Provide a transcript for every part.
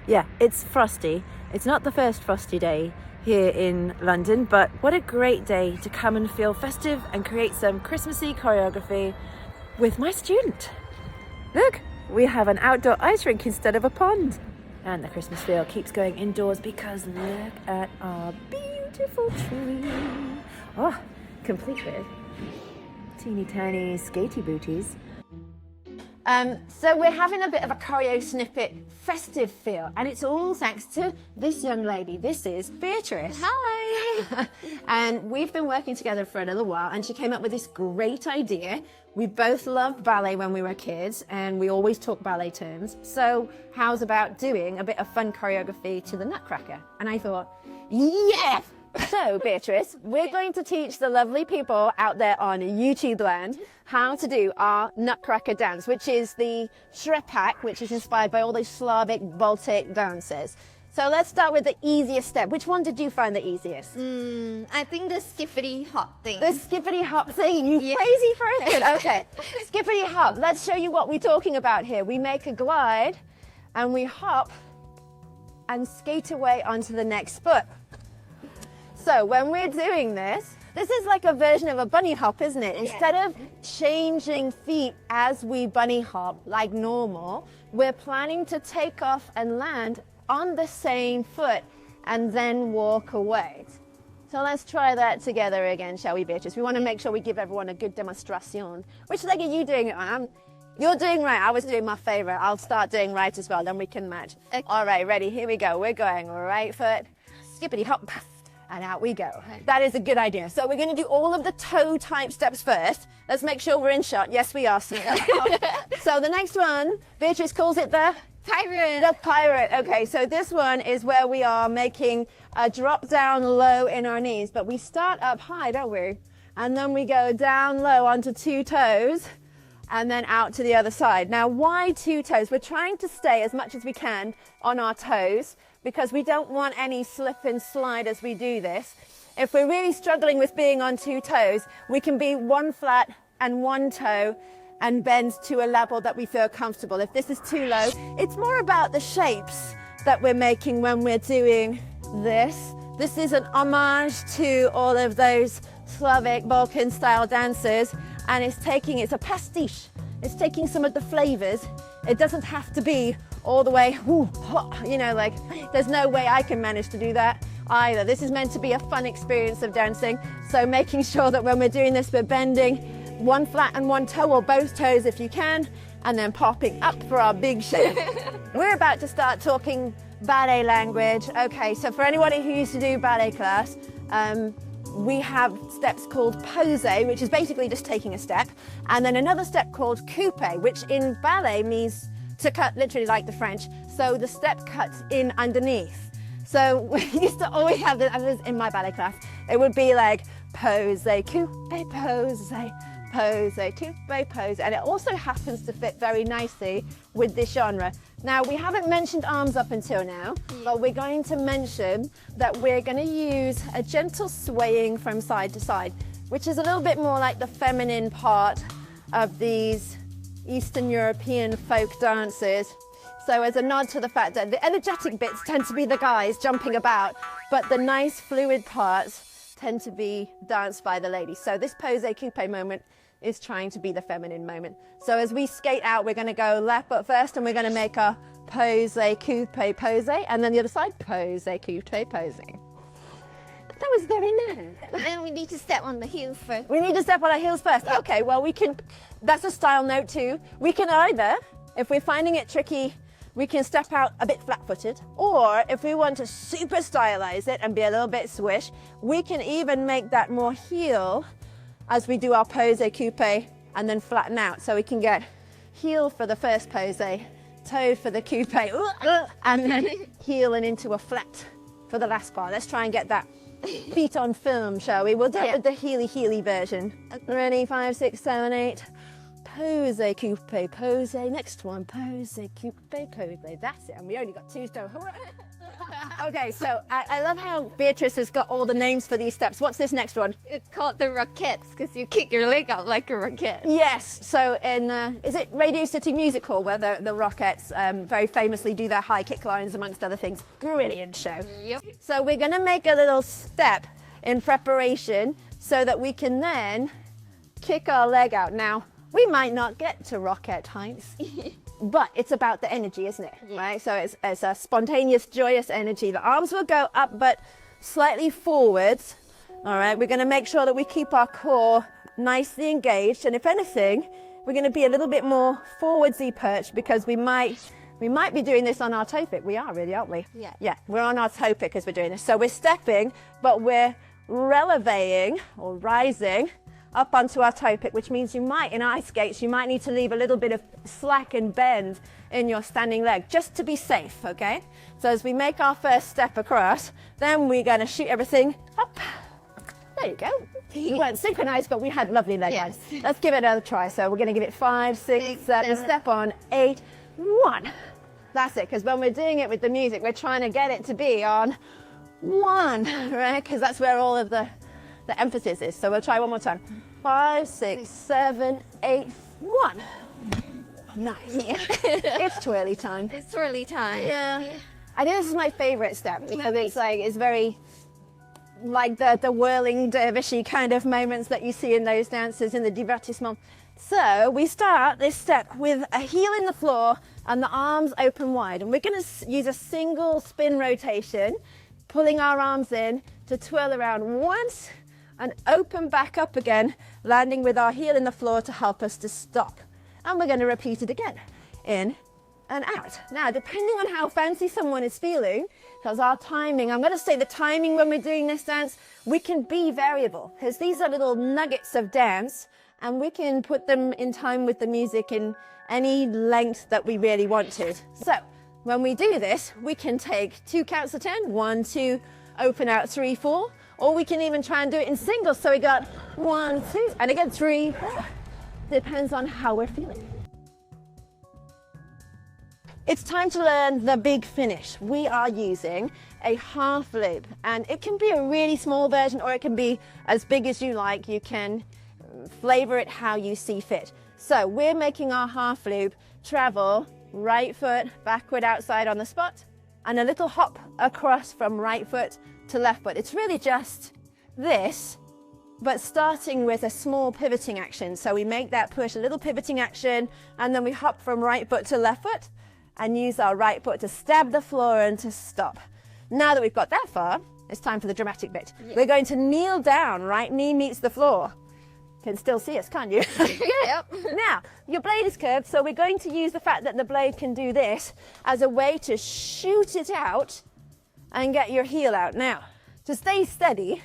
Yeah, it's frosty. It's not the first frosty day here in London, but what a great day to come and feel festive and create some Christmassy choreography with my student. Look, we have an outdoor ice rink instead of a pond. And the Christmas feel keeps going indoors because look at our beautiful tree. Oh, complete with teeny tiny skatey booties. So we're having a bit of a Choreo Snippet festive feel, and it's all thanks to this young lady. This is Beatrice. Hi! And we've been working together for a little while, and she came up with this great idea. We both loved ballet when we were kids, and we always talk ballet terms. So how's about doing a bit of fun choreography to the Nutcracker? And I thought, yes! So, Beatrice, we're going to teach the lovely people out there on YouTube land how to do our Nutcracker dance, which is the Shrepak, which is inspired by all those Slavic, Baltic dances. So let's start with the easiest step. Which one did you find the easiest? I think the skippity hop thing. The skippity hop thing, you crazy person. Okay, skippity hop. Let's show you what we're talking about here. We make a glide and we hop and skate away onto the next foot. So when we're doing this, this is like a version of a bunny hop, isn't it? Instead of changing feet as we bunny hop like normal, we're planning to take off and land on the same foot and then walk away. So let's try that together again, shall we, Beatrice? We want to make sure we give everyone a good demonstration. Which leg are you doing it on? You're doing right. I was doing my favorite. I'll start doing right as well, then we can match. Okay. All right, ready? Here we go. We're going right foot, skippity hop, and out we go. That is a good idea. So we're going to do all of the toe type steps first. Let's make sure we're in shot. Yes, we are. So the next one, Beatrice calls it the pirate. The pirate. Okay, so this one is where we are making a drop down low in our knees, but we start up high, don't we? And then we go down low onto two toes and then out to the other side. Now, why two toes? We're trying to stay as much as we can on our toes because we don't want any slip and slide as we do this. If we're really struggling with being on two toes, we can be one flat and one toe and bend to a level that we feel comfortable. If this is too low, it's more about the shapes that we're making when we're doing this. This is an homage to all of those Slavic Balkan style dances, and it's a pastiche. It's taking some of the flavors. It doesn't have to be all the way, you know, like there's no way I can manage to do that either. This is meant to be a fun experience of dancing. So making sure that when we're doing this, we're bending one flat and one toe, or both toes if you can, and then popping up for our big shape. We're about to start talking ballet language. Okay, so for anybody who used to do ballet class, we have steps called pose, which is basically just taking a step, and then another step called coupe, which in ballet means to cut, literally like the French. So the step cuts in underneath. So we used to always have this, I was in my ballet class, it would be like pose, coupe, pose, pose, coupe, pose, and it also happens to fit very nicely with this genre. Now, we haven't mentioned arms up until now, but we're going to mention that we're going to use a gentle swaying from side to side, which is a little bit more like the feminine part of these Eastern European folk dances. So as a nod to the fact that the energetic bits tend to be the guys jumping about, but the nice fluid parts tend to be danced by the ladies. So this pose coupe moment is trying to be the feminine moment. So as we skate out, we're going to go left foot first, and we're going to make a pose coupe pose, and then the other side pose coupe pose. That was very nice. And we need to step on the heels first. We need to step on our heels first. Okay, well, we can, that's a style note too. We can either, if we're finding it tricky, we can step out a bit flat-footed, or if we want to super stylize it and be a little bit swish, we can even make that more heel as we do our pose coupe and then flatten out. So we can get heel for the first pose, toe for the coupe, and then heel and into a flat for the last part. Let's try and get that feet on film, shall we? We'll do it with the heely version. Ready, 5, 6, 7, 8. Pose coupe, pose. Next one, pose coupe, pose. That's it. And we only got two, so Okay, so I love how Beatrice has got all the names for these steps. What's this next one? It's called the rockets because you kick your leg out like a rocket. Yes, so in, is it Radio City Music Hall where the Rockettes very famously do their high kick lines amongst other things? Brilliant show. Yep. So we're going to make a little step in preparation so that we can then kick our leg out. Now, we might not get to rocket heights, but it's about the energy, isn't it? Right? So it's a spontaneous, joyous energy. The arms will go up, but slightly forwards. All right, we're going to make sure that we keep our core nicely engaged. And if anything, we're going to be a little bit more forwardsy perched because we might be doing this on our toe pick. We are really, aren't we? Yeah. Yeah, we're on our toe pick as we're doing this. So we're stepping, but we're relevating or rising up onto our toe pick, which means you might, in ice skates, you might need to leave a little bit of slack and bend in your standing leg just to be safe, okay? So as we make our first step across, then we're going to shoot everything up. There you go. We weren't synchronized, but we had lovely leg lines. Let's give it another try. So we're going to give it 5, 6, 7, step on, 8, 1. That's it, because when we're doing it with the music, we're trying to get it to be on 1, right? Because that's where all of the emphasis is. So we'll try one more time. 5, 6, 7, 8, 1. Nice. Yeah. It's twirly time. It's twirly time. Yeah. I think this is my favorite step because it's very like the whirling dervishy kind of moments that you see in those dances in the divertissement. So we start this step with a heel in the floor and the arms open wide. And we're going to use a single spin rotation, pulling our arms in to twirl around once and open back up again, landing with our heel in the floor to help us to stop. And we're going to repeat it again, in and out. Now, depending on how fancy someone is feeling, because our timing, I'm going to say the timing when we're doing this dance, we can be variable, because these are little nuggets of dance, and we can put them in time with the music in any length that we really want to. So, when we do this, we can take 2 counts of 10, 1, 2, open out, 3, 4, or we can even try and do it in singles. So we got 1, 2, and again 3, 4. Depends on how we're feeling. It's time to learn the big finish. We are using a half loop, and it can be a really small version or it can be as big as you like. You can flavor it how you see fit. So we're making our half loop travel right foot backward outside on the spot and a little hop across from right foot to left foot. It's really just this, but starting with a small pivoting action. So we make that push, a little pivoting action, and then we hop from right foot to left foot and use our right foot to stab the floor and to stop. Now that we've got that far, it's time for the dramatic bit. Yeah. We're going to kneel down, right knee meets the floor. You can still see us, can't you? Yep. Now, your blade is curved, so we're going to use the fact that the blade can do this as a way to shoot it out and get your heel out. Now, to stay steady,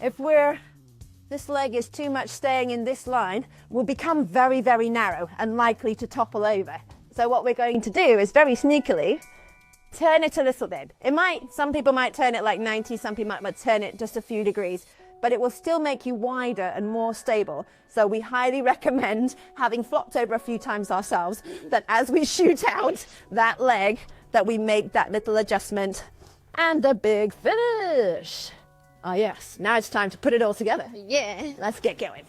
if this leg is too much staying in this line, will become very, very narrow and likely to topple over. So what we're going to do is very sneakily turn it a little bit. Some people might turn it like 90, some people might turn it just a few degrees, but it will still make you wider and more stable. So we highly recommend, having flopped over a few times ourselves, that as we shoot out that leg, that we make that little adjustment and the big finish. Oh yes, now it's time to put it all together. Yeah. Let's get going.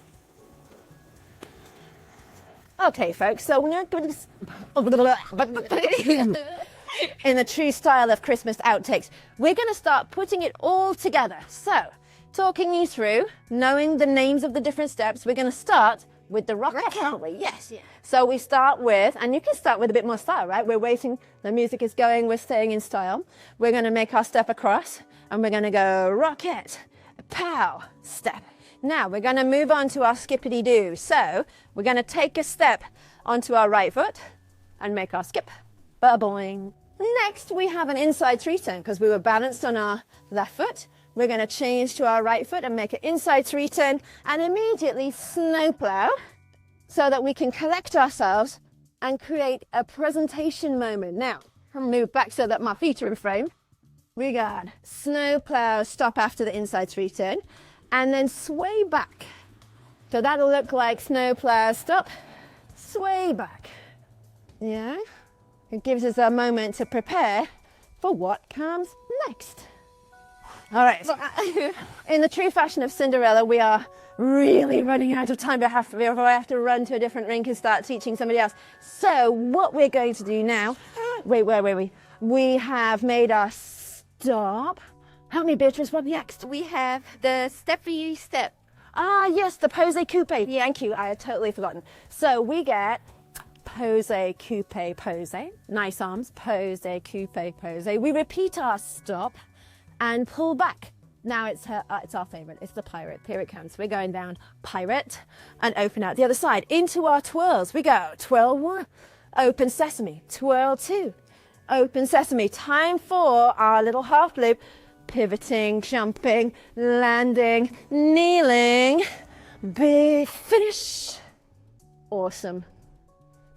Okay, folks, so we're not going to... in the true style of Christmas outtakes, we're going to start putting it all together. So, talking you through, knowing the names of the different steps, we're going to start with the rocket, aren't we? Yes. Yeah. So we start with, and you can start with a bit more style, right? We're waiting, the music is going, we're staying in style. We're going to make our step across, and we're going to go rocket, pow, step. Now, we're going to move on to our skippity-doo. So, we're going to take a step onto our right foot and make our skip. Ba-boing. Next, we have an inside 3-turn because we were balanced on our left foot. We're going to change to our right foot and make an inside 3-turn and immediately snowplow so that we can collect ourselves and create a presentation moment. Now, I'll move back so that my feet are in frame. We got snowplow, stop after the inside 3-turn, and then sway back. So that'll look like snowplow, stop, sway back. Yeah. It gives us a moment to prepare for what comes next? All right. In the true fashion of Cinderella, we are really running out of time before I have to run to a different rink and start teaching somebody else. So what we're going to do now, wait, where were we? We have made our stop. Help me, Beatrice, what next? We have the steppy step. Ah, yes, the pose coupe. Thank you, I had totally forgotten. So we get pose coupe pose, nice arms, pose coupe pose. We repeat our stop and pull back. Now it's our favorite, it's the pirate. Here it comes. We're going down pirate and open out the other side. Into our twirls. We go twirl 1, open sesame, twirl 2, open sesame. Time for our little half loop. Pivoting, jumping, landing, kneeling, big finish. Awesome.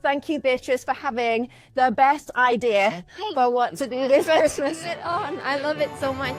Thank you, Beatrice, for having the best idea for what to do this Christmas. I love it so much.